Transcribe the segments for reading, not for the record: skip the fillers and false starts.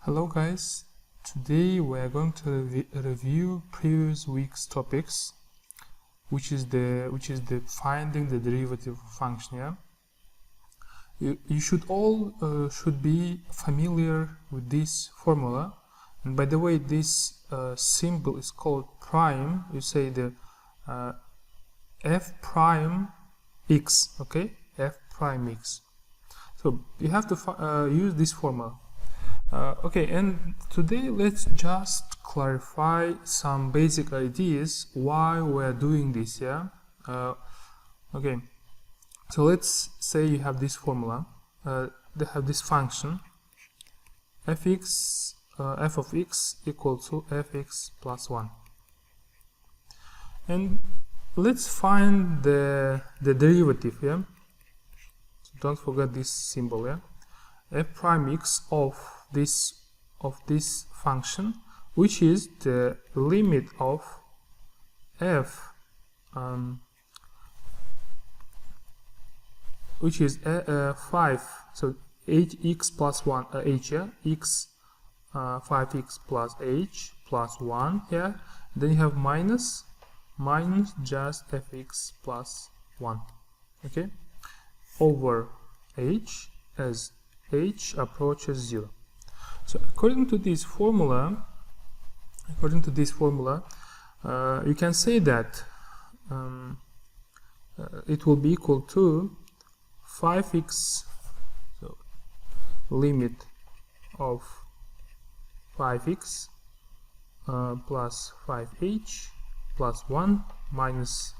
Hello guys, today we are going to review previous week's topics, which is the finding the derivative of function. Yeah? You should all should be familiar with this formula, and by the way, this symbol is called prime. You say the f prime x, okay, f prime x. So you have to use this formula. Okay, and today let's just clarify some basic ideas why we're doing this. Yeah. Okay, so let's say you have this formula. They have this function f of x equal to fx plus 1, and let's find the derivative. Yeah, so don't forget this symbol. Yeah, f prime x of this function, which is the limit of f which is 5, so hx plus 1 h, yeah, x 5x plus h plus 1 here, then you have minus just fx plus 1, okay, over h as h approaches 0. So according to this formula, you can say that it will be equal to 5x, so limit of 5x plus 5h plus 1 minus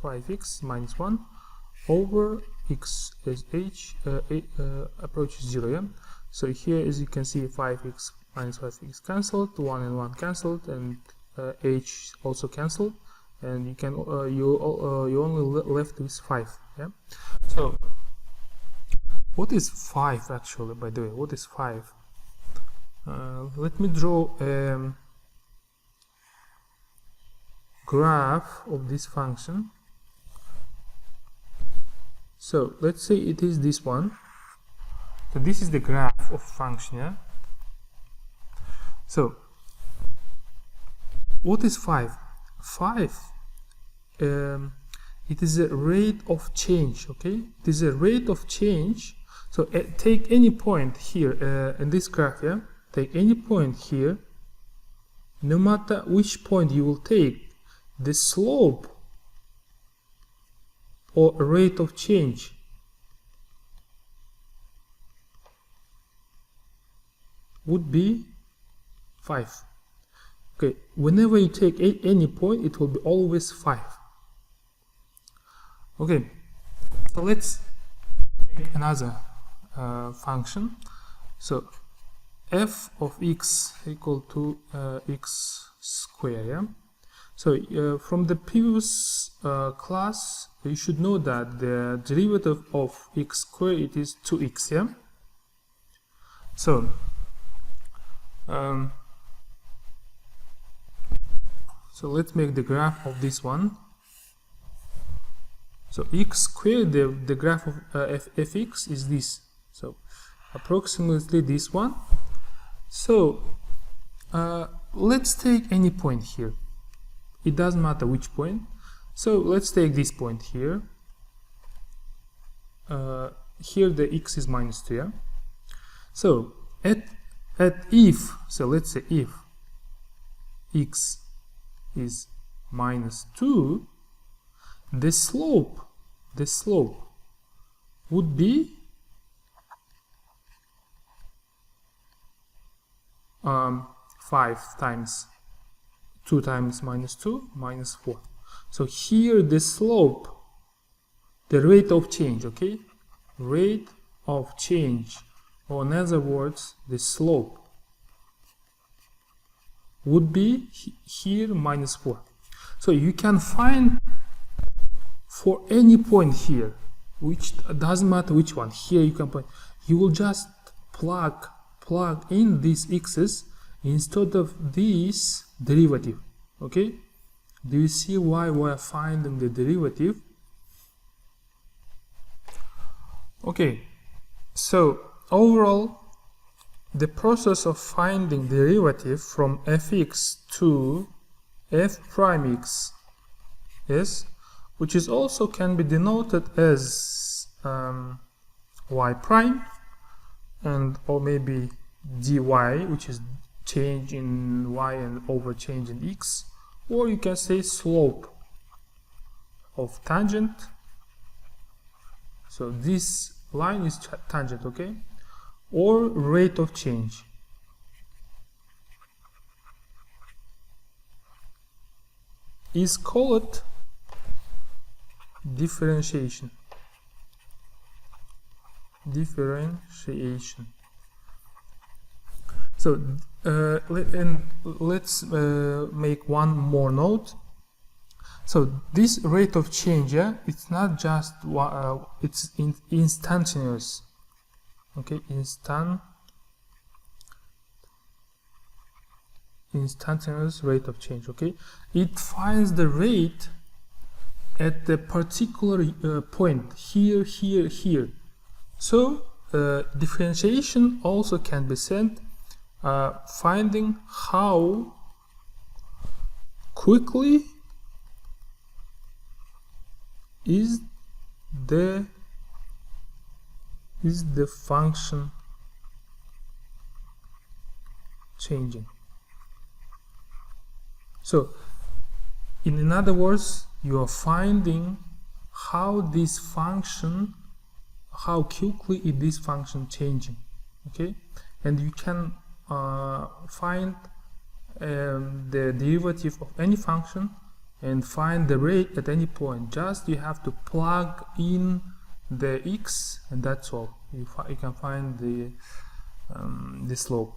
5x minus 1 over x as h approaches 0. Yeah? So here, as you can see, 5x minus 5x cancelled, 1 and 1 cancelled, and h also cancelled, and you can you only left with 5. Yeah. So what is 5 actually? By the way, what is 5? Let me draw a graph of this function. So let's say it is this one. So this is the graph of function. Yeah? So what is 5? 5 it is a rate of change. Okay, it is a rate of change. So take any point here in this graph. Yeah, take any point here. No matter which point you will take, the slope or rate of change would be 5. Okay, whenever you take any point, it will be always 5. Okay, so let's make another function. So f of x equal to x squared. Yeah? So from the previous class, you should know that the derivative of x squared, it is 2x. Yeah. So so let's make the graph of this one. So x squared, the graph of fx is this. So approximately this one. So let's take any point here. It doesn't matter which point. So let's take this point here. Here the x is minus 2. Yeah? So at if, so let's say if x is minus 2, the slope would be 5 times 2 times minus 2 minus 4. So here the slope, the rate of change, okay, rate of change, or in other words, the slope would be here minus 4. So you can find for any point here, which doesn't matter which one. Here you can point. You will just plug in these x's instead of this derivative. Okay, do you see why we're finding the derivative? Okay, so overall the process of finding derivative from fx to f prime x, yes, which is also can be denoted as y prime, and or maybe dy, which is change in y and over change in x, or you can say slope of tangent. So this line is tangent, okay, or rate of change. Is called differentiation. So let's make one more note. So this rate of change, yeah, it's not just it's instantaneous, okay, instantaneous rate of change, okay. It finds the rate at the particular point here, here, here. So differentiation also can be said finding how quickly is the function changing. So in other words, you are finding how this function, how quickly is this function changing, okay, and you can find the derivative of any function and find the rate at any point. Just you have to plug in the x, and that's all. You can find the slope.